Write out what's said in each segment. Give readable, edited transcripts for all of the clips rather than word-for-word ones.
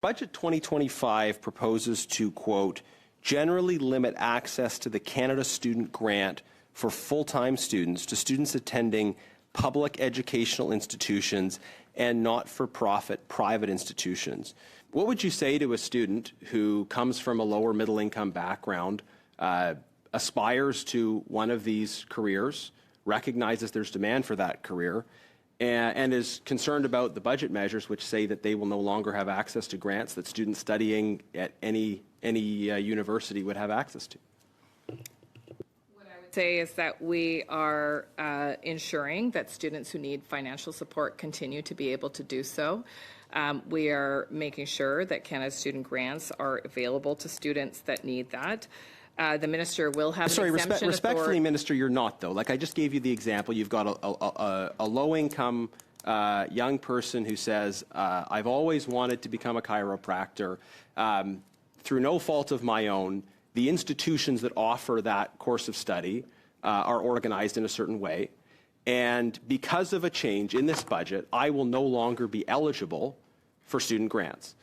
Budget 2025 proposes to, quote, generally limit access to the Canada Student Grant for full-time students to students attending public educational institutions and not-for-profit private institutions. What would you say to a student who comes from a lower middle-income background, aspires to one of these careers, recognizes there's demand for that career, and is concerned about the budget measures which say that they will no longer have access to grants that students studying at any university would have access to? What I would say is that we are ensuring that students who need financial support continue to be able to do so. We are making sure that Canada Student Grants are available to students that need that. The minister will have an exemption. Respectfully, Minister, you're not, though. Like I just gave you the example. You've got a low-income young person who says, I've always wanted to become a chiropractor. Through no fault of my own, the institutions that offer that course of study are organized in a certain way. And because of a change in this budget, I will no longer be eligible for student grants.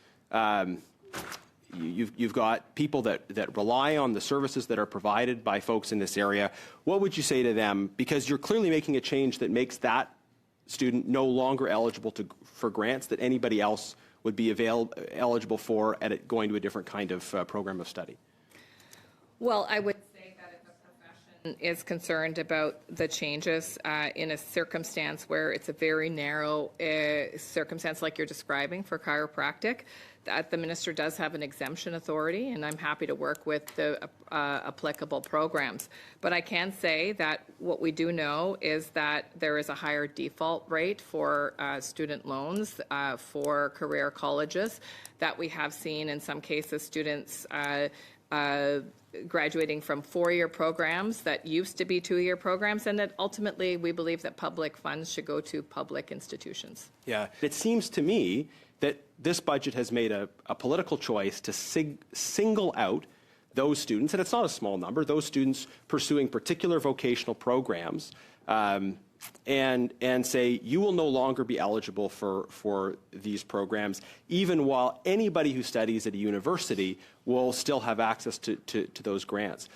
You've got people that rely on the services that are provided by folks in this area. What would you say to them? Because you're clearly making a change that makes that student no longer eligible for grants that anybody else would be eligible for going to a different kind of program of study. Well, I would say that if a profession is concerned about the changes in a circumstance where it's a very narrow circumstance like you're describing for chiropractic, that the minister does have an exemption authority, and I'm happy to work with the applicable programs. But I can say that what we do know is that there is a higher default rate for student loans for career colleges, that we have seen in some cases students graduating from 4-year programs that used to be 2-year programs, and that ultimately we believe that public funds should go to public institutions. Yeah, it seems to me that this budget has made a political choice to single out those students, and it's not a small number, those students pursuing particular vocational programs, and say you will no longer be eligible for these programs, even while anybody who studies at a university will still have access to those grants.